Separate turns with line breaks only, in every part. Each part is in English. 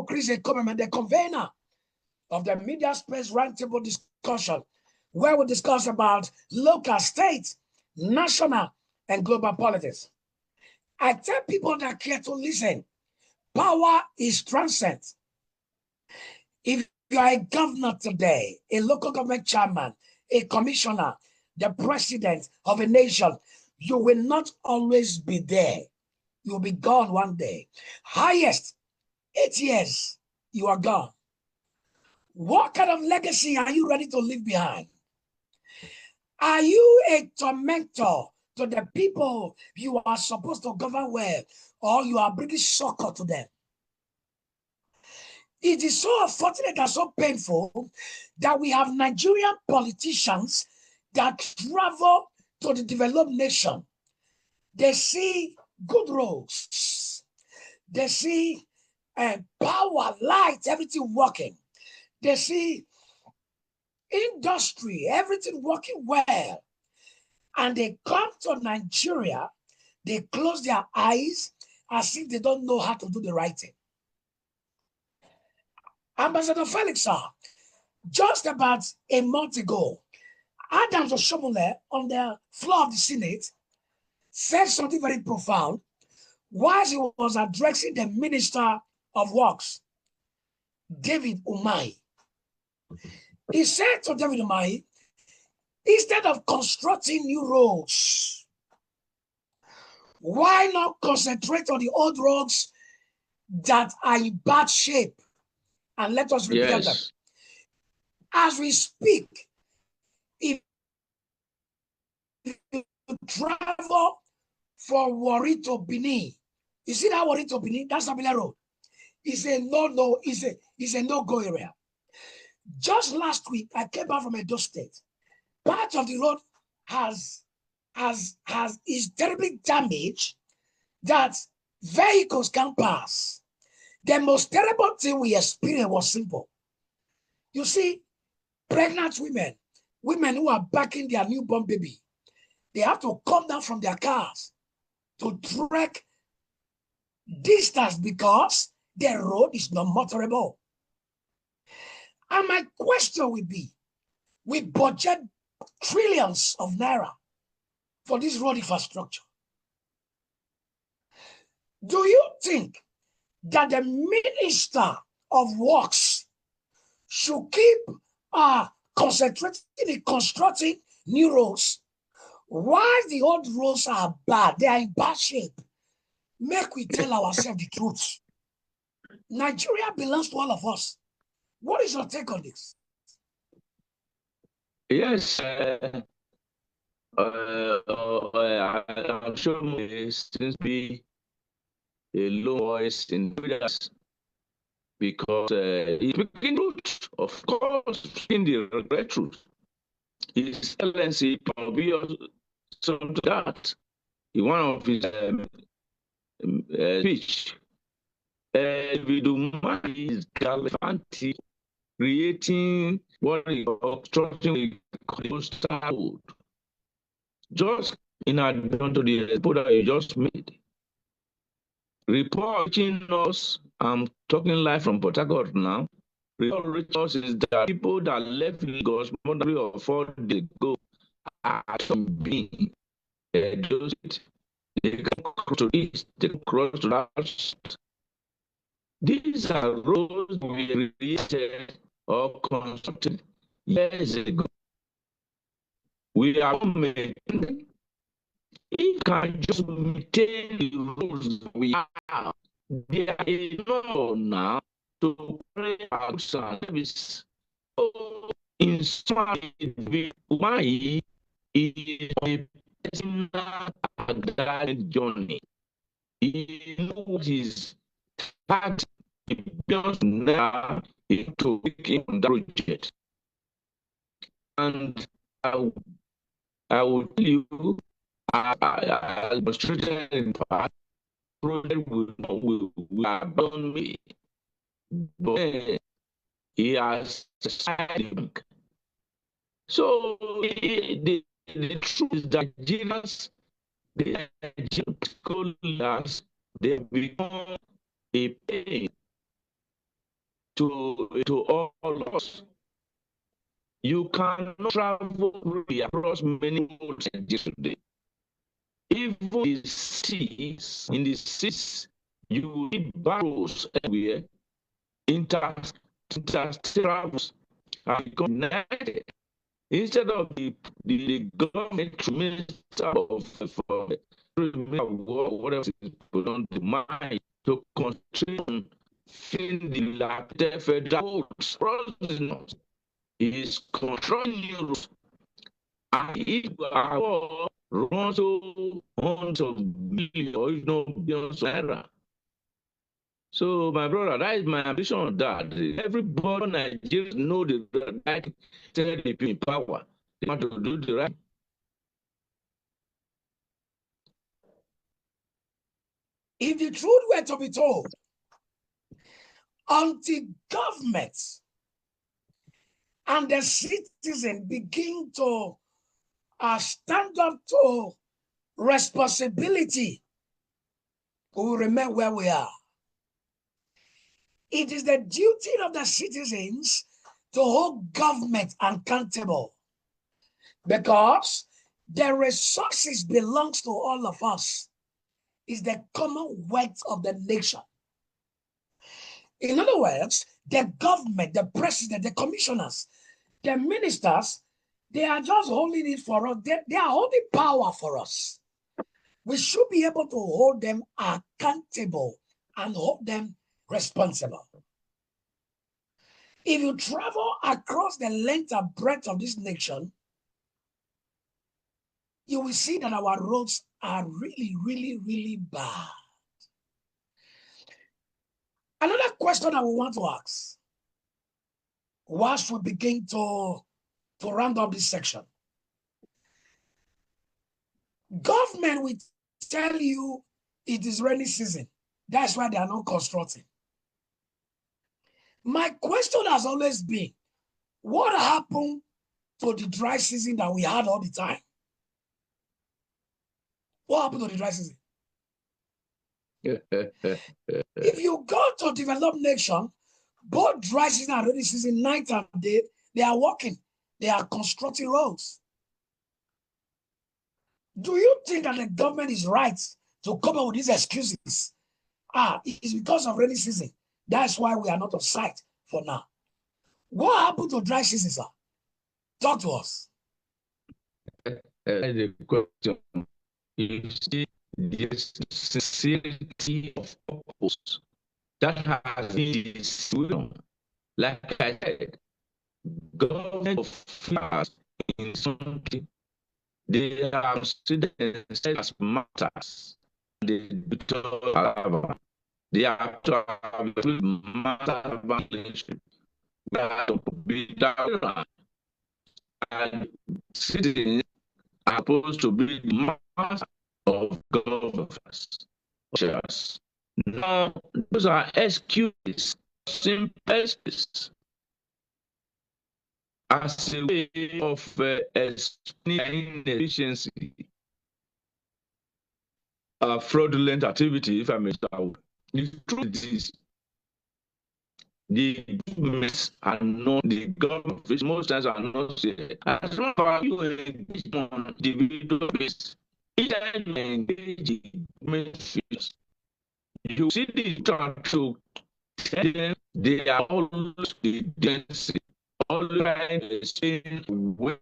Chris Economy, the convener of the Media Space Roundtable discussion, where we discuss about local, state, national, and global politics. I tell people that care to listen, power is transcendent. If you are a governor today, a local government chairman, a commissioner, the president of a nation, you will not always be there. You will be gone one day. Highest, 8 years, you are gone. What kind of legacy are you ready to leave behind? Are you a tormentor to the people you are supposed to govern well, or you are bringing succor to them? It is so unfortunate and so painful that we have Nigerian politicians that travel to the developed nation. They see good roads. They see power, light, everything working. They see industry, everything working well. And they come to Nigeria, they close their eyes as if they don't know how to do the right thing. Ambassador Felix, sir, just about a month ago, Adams Oshomole on the floor of the Senate said something very profound whilst he was addressing the Minister of Works, David Umahi. He said to David Umahi, instead of constructing new roads, why not concentrate on the old roads that are in bad shape and let us repair them? As we speak, if you travel from Warri to Benin, you see that Warri to Benin, that's Abila Road. It's a no-go area. Just last week, I came back from Edo State. Part of the road is terribly damaged that vehicles can't pass. The most terrible thing we experienced was simple. You see, pregnant women who are backing their newborn baby, they have to come down from their cars to trek distance because the road is not motorable. And my question will be, we budget trillions of naira for this road infrastructure. Do you think that the Minister of Works should keep concentrating in constructing new roads while the old roads are bad? They are in bad shape. Make we tell ourselves the truth. Nigeria belongs to all of us. What is your take on this?
Yes, I'm sure may since be a low voice in leaders because he's speaking truth, of course, speaking the regret truth. His Excellency Pompeo some to that in one of his speech. Vidumai is gallivanting, creating what is constructing a coastal road. Just in addition to the report that you just made, report reaching us, I'm talking live from Port Harcourt now, report reaching us is that people that left Lagos more than 3 or 4 days ago are being those they can cross to east, they can cross to that. These are roads we created or constructed years ago. We are maintaining. If can just maintain the rules we have, they are enough now to pray our service. So, in summary, why is a personal journey. He knows his part just now into making that project. And I will tell you, I was treated in part, project will abandon me. But he has decided. So the truth is that Nigerians, the Nigerian scholars, they become a pain. to all of us. You cannot travel really across many modes today. Even in the seas, you need barrows everywhere, travels and become united. Instead of the government minister of whatever is put on the mind to concentrate on filling the dilapidated federal roads, is controlling Europe, and if our runs to hundreds of billions or if not billions of naira. So, my brother, that is my ambition. That everybody in Nigeria know the right people in power. They want to do the right.
If the truth were to be told, until governments and the citizen begin to stand up to responsibility, we will remain where we are. It is the duty of the citizens to hold government accountable, because the resources belongs to all of us. Is the commonwealth of the nation. In other words, the government, the president, the commissioners, the ministers, they are just holding it for us. They are holding power for us. We should be able to hold them accountable and hold them responsible. If you travel across the length and breadth of this nation, you will see that our roads are really, really, really bad. Another question I want to ask, whilst we begin to round up this section. Government will tell you it is rainy season. That's why they are not constructing. My question has always been, what happened to the dry season that we had all the time? What happened to the dry season? If you go to developed nation, both dry season and rainy season, night and day, they are working. They are constructing roads. Do you think that the government is right to come up with these excuses? It's because of rainy season. That's why we are not on site for now. What happened to dry season, sir? Talk to us.
The question, you see, the sincerity of purpose that has been the like I said, government officials in something, they are considered as matters. They are to have matter relationship. And citizens are supposed to be the master of governments. Now, those are excuses, simple excuses, as a way of explaining inefficiency, fraudulent activity, if I may start. The truth is, the governments are not, the government, which most times are not there. As long as you engage on individual basis, each time you engage in government figures, you see the to tell them they are always the density, always saying way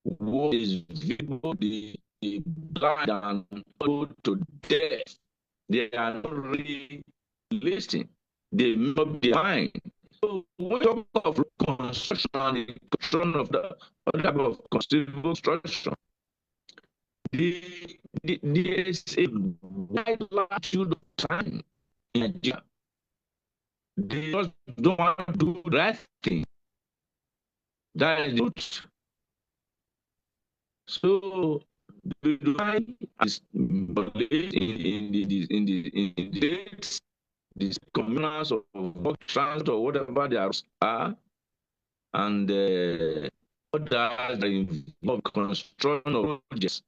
what is visible, the blind and put to death. They are not really listening. They may not be behind. So when we talk of construction and the construction of the type of constitutional structure, there is a wide latitude of time in Nigeria. They just don't want to do the right thing. That is the truth. So the design is in the states, these communals or work trans or whatever they are, and others that involve construction of projects,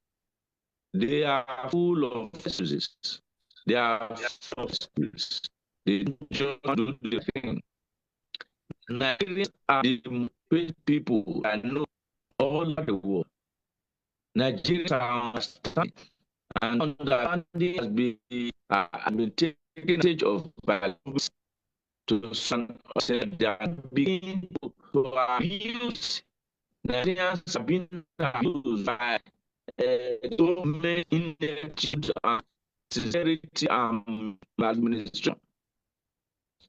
they are full of excuses. They are full of excuses. They just do the thing. Nigerians are the most people I know all over the world. Nigerians are understanding, and understanding has been taken advantage of by to some extent. They are beginning to abuse. Nigerians have been abused by government ineptitude and sincerity and administration.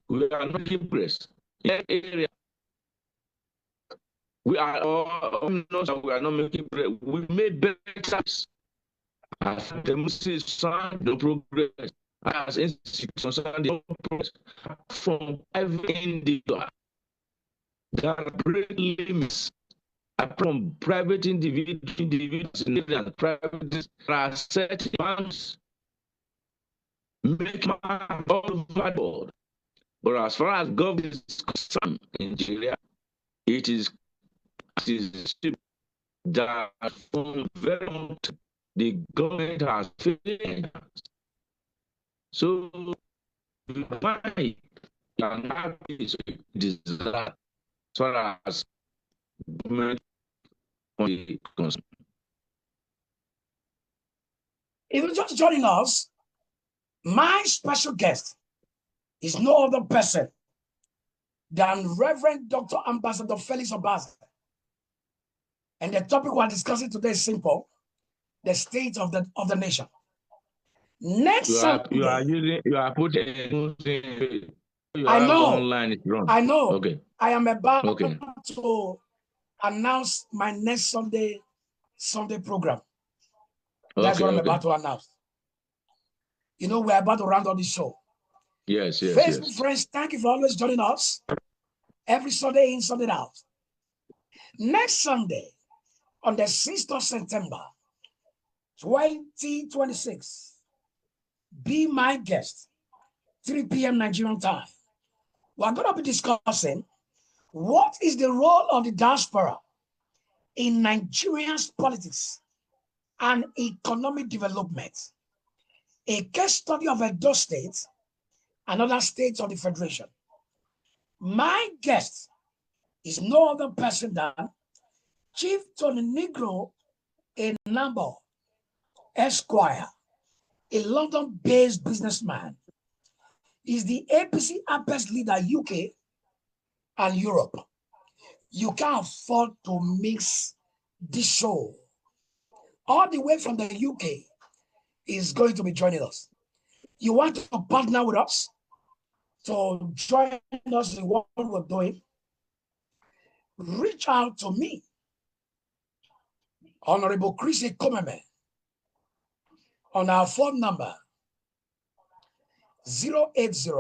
We are not hypocrites. In that area, we are all not that we are not making progress. We made better steps. As democracy sound the progress, as institutions sound the progress from every individual. There are great limits from private individuals and private there are set bounds make man all over the board. But as far as government is concerned in Nigeria, it is that from very long time, the government has failed. So why can have this desire as far as government is concerned?
If you're just joining us, my special guest is no other person than Reverend Dr. Ambassador Felix Obaze. And the topic we're discussing today is simple: the state of the nation. Next Sunday,
you are putting you
I
have
know
online is wrong.
I know.
Okay.
I am about to announce my next Sunday program. That's what I'm about to announce. You know, we're about to round on the show.
Yes.
Facebook friends, thank you for always joining us. Every Sunday in, Sunday out. Next Sunday, on the 6th of September, 2026, be my guest, 3 p.m. Nigerian time. We're going to be discussing what is the role of the diaspora in Nigeria's politics and economic development. A case study of Edo State and other states of the Federation. My guest is no other person than Chief Tony Negro Enambo, Esquire, a London-based businessman. He's the APC Apex leader UK and Europe. You can't afford to mix this show. All the way from the UK is going to be joining us. You want to partner with us to join us in what we're doing? Reach out to me, Honorable Chris Ekomeme, on our phone number 080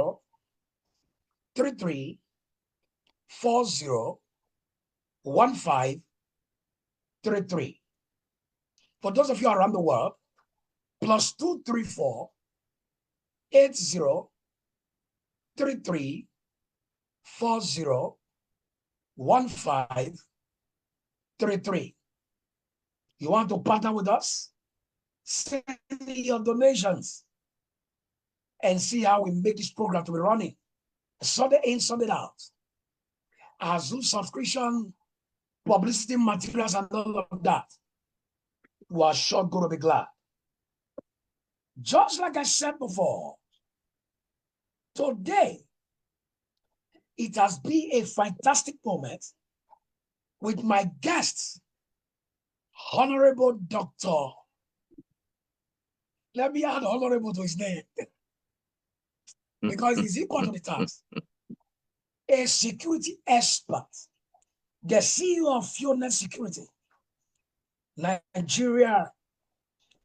33 40 1533. For those of you around the world, +234 80 33 40 1533. You want to partner with us? Send your donations and see how we make this program to be running. Sunday in, Sunday out. Our Zoom subscription, publicity materials, and all of that. You are sure going to be glad. Just like I said before, today, it has been a fantastic moment with my guests, Honorable Dr. Let me add honorable to his name because he's equal to the task. A security expert, the CEO of FuelNet Security, Nigeria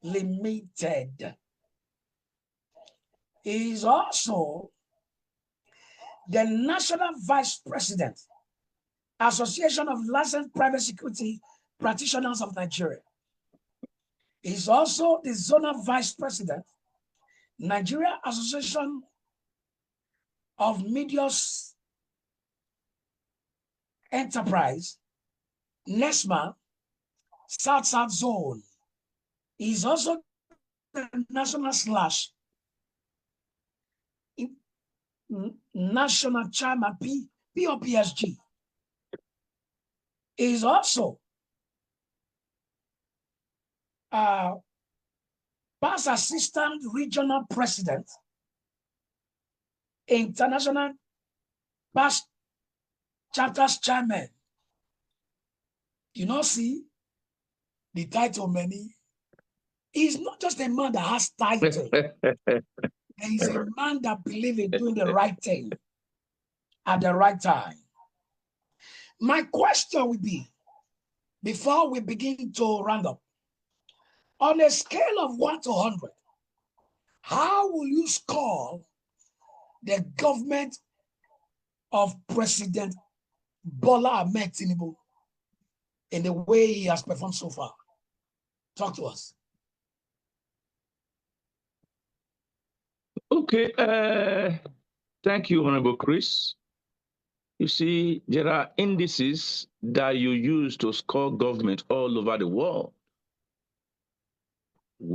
Limited. He is also the National Vice President, Association of Licensed Private Security Practitioners of Nigeria. He is also the Zonal Vice President, Nigeria Association of Medios Enterprise, NESMA, South Zone. He is also the National Chairman POPSG is also past assistant regional president, international past chapters chairman. You know, see the title many. He's not just a man that has title. He's a man that believes in doing the right thing at the right time. My question would be, before we begin to round up, on a scale of 1 to 100, how will you score the government of President Bola Ahmed Tinubu in the way he has performed so far? Talk to us.
Okay. Thank you, Honorable Chris. You see, there are indices that you use to score government all over the world.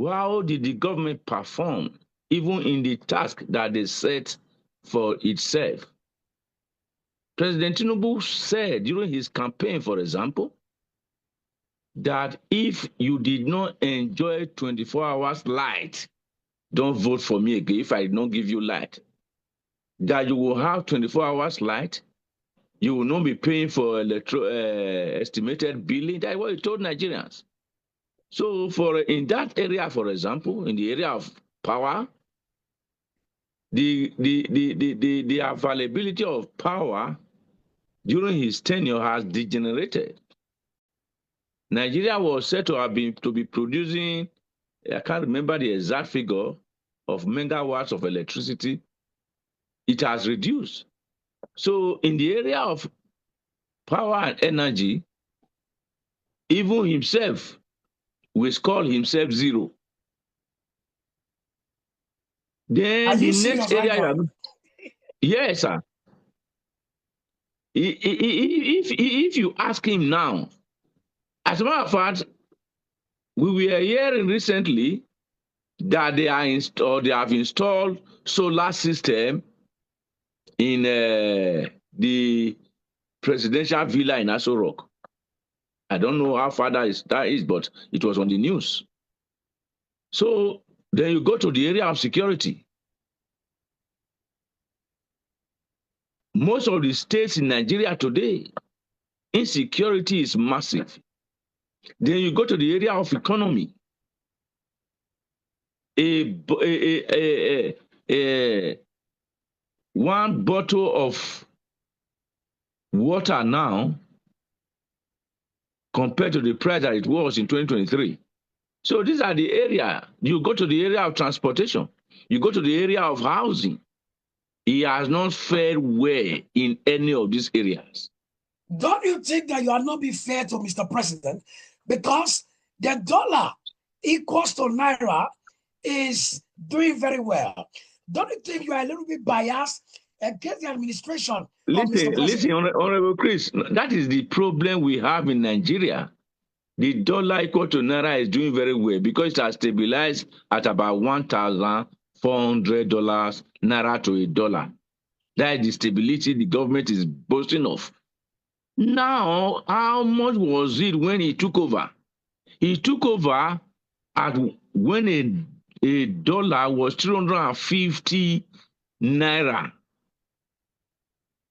How did the government perform, even in the task that they set for itself? President Tinubu said during his campaign, for example, that if you did not enjoy 24 hours light, don't vote for me again if I don't give you light. That you will have 24 hours light, you will not be paying for estimated billing. That's what he told Nigerians. So in that area, for example, in the area of power, the availability of power during his tenure has degenerated. Nigeria was said to have been producing, I can't remember the exact figure of megawatts of electricity. It has reduced. So in the area of power and energy, even himself will call himself zero. Then the next area, yes, sir. If you ask him now, as a matter of fact, we were hearing recently that they have installed solar system in the presidential villa in Aso Rock. I don't know how far that is, but it was on the news. So then you go to the area of security. Most of the states in Nigeria today, insecurity is massive. Then you go to the area of economy. One bottle of water now compared to the price that it was in 2023. So these are the area. You go to the area of transportation. You go to the area of housing. He has not fared well in any of these areas.
Don't you think that you are not being fair to Mr. President? Because the dollar equals to Naira is doing very well. Don't you think you are a little bit biased against the administration?
Listen, Honorable Chris, that is the problem we have in Nigeria. The dollar equal to Naira is doing very well because it has stabilized at about $1,400 Naira to a dollar. That is the stability the government is boasting of. Now, how much was it when he took over? He took over at when a dollar was 350 Naira.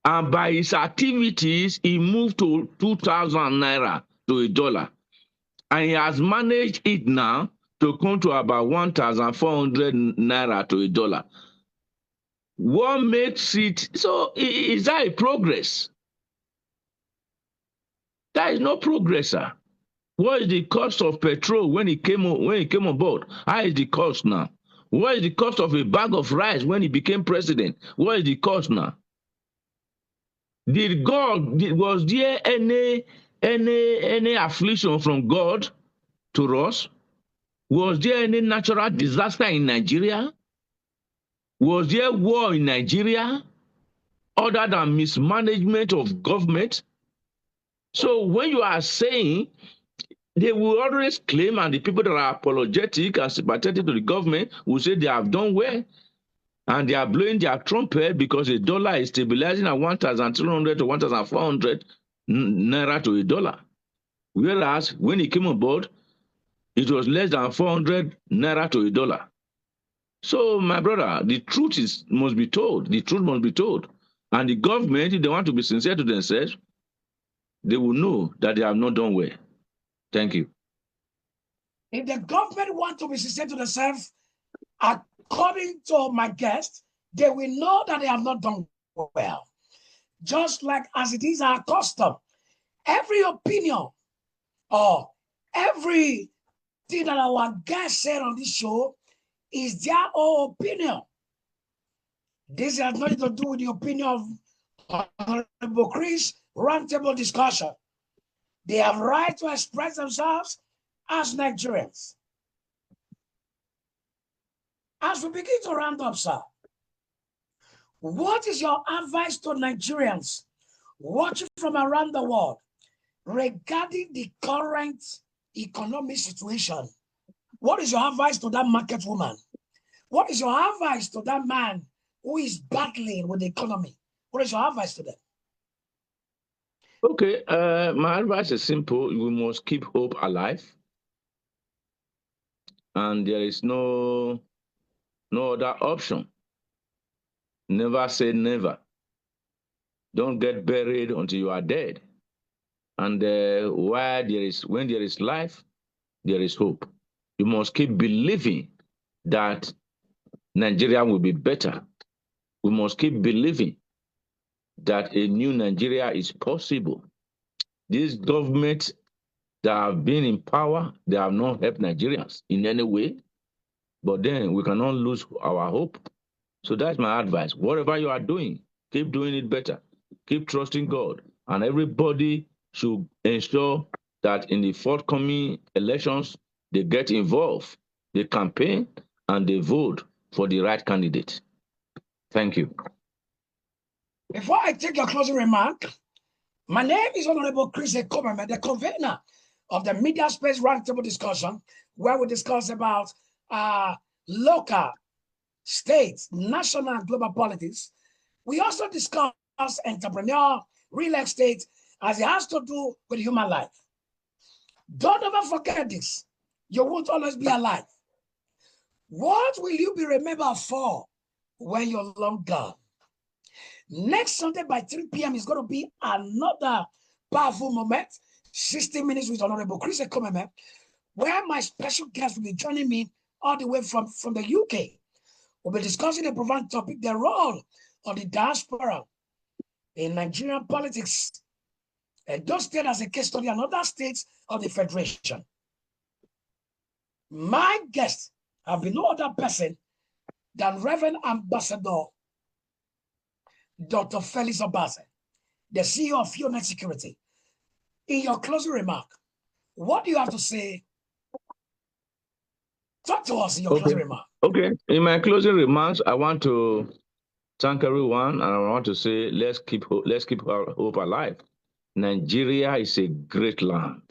And by his activities, he moved to 2,000 Naira to a dollar. And he has managed it now to come to about 1,400 Naira to a dollar. What makes it, so is that a progress? That is no progress, sir. What is the cost of petrol when he came on board? How is the cost now? What is the cost of a bag of rice when he became president? What is the cost now? Was there any affliction from God to us? Was there any natural disaster in Nigeria? Was there war in Nigeria other than mismanagement of government? So when you are saying, they will always claim, and the people that are apologetic and sympathetic to the government will say they have done well. And they are blowing their trumpet because the dollar is stabilizing at 1,300 to 1,400 naira to a dollar. Whereas when he came on board, it was less than 400 naira to a dollar. So, my brother, the truth must be told. The truth must be told. And the government, if they want to be sincere to themselves, they will know that they have not done well. Thank you.
If the government want to be sincere to themselves, according to my guest, they will know that they have not done well. Just like as it is our custom, every opinion or everything that our guest said on this show is their own opinion. This has nothing to do with the opinion of Honorable Chris roundtable discussion. They have right to express themselves as Nigerians. As we begin to round up, sir, what is your advice to Nigerians watching from around the world regarding the current economic situation? What is your advice to that market woman? What is your advice to that man who is battling with the economy? What is your advice to them?
Okay, my advice is simple. We must keep hope alive. And there is no other option. Never say never. Don't get buried until you are dead. And when there is life, there is hope. You must keep believing that Nigeria will be better. We must keep believing that a new Nigeria is possible. These governments that have been in power, they have not helped Nigerians in any way. But then we cannot lose our hope. So that's my advice. Whatever you are doing, keep doing it better. Keep trusting God. And everybody should ensure that in the forthcoming elections, they get involved, they campaign, and they vote for the right candidate. Thank you.
Before I take your closing remark, my name is Honorable Chris Ekomeme, the convener of the Media Space Roundtable discussion, where we discuss about local, state, national, and global politics. We also discuss entrepreneur, real estate, as it has to do with human life. Don't ever forget this. You won't always be alive. What will you be remembered for when you're long gone? Next Sunday by 3 p.m. is going to be another powerful moment, 60 minutes with Honorable Chris Ekomeme, where my special guest will be joining me all the way from the UK. We'll be discussing a profound topic, the role of the diaspora in Nigerian politics, and those states as a case study and other states of the Federation. My guest have been no other person than Reverend Ambassador Dr. Felix Obaze, the CEO of FioNet Security. In your closing remark, what do you have to say? Talk to us in your closing remark.
Okay. In my closing remarks, I want to thank everyone, and I want to say let's keep our hope alive. Nigeria is a great land.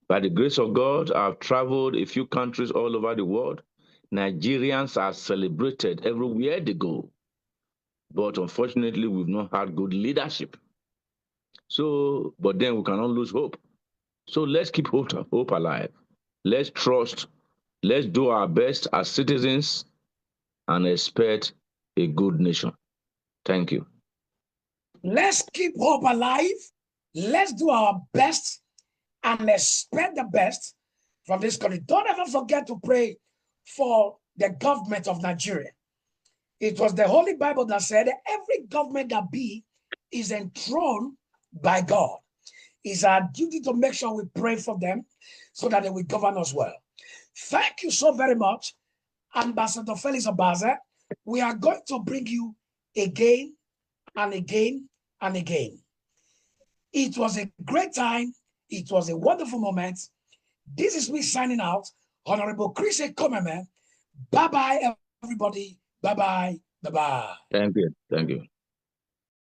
By the grace of God, I've traveled a few countries all over the world. Nigerians are celebrated everywhere they go. But unfortunately, we've not had good leadership. So, but then we cannot lose hope. So let's keep hope alive. Let's trust. Let's do our best as citizens and expect a good nation. Thank you.
Let's keep hope alive. Let's do our best and expect the best from this country. Don't ever forget to pray for the government of Nigeria. It was the Holy Bible that said every government that be is enthroned by God. It's our duty to make sure we pray for them so that they will govern us well. Thank you so very much, Ambassador Felix Obaze. We are going to bring you again and again and again. It was a great time. It was a wonderful moment. This is me signing out. Honorable Chris Ekomeme. Bye-bye, everybody. Bye-bye. Bye-bye.
Thank you. Thank you.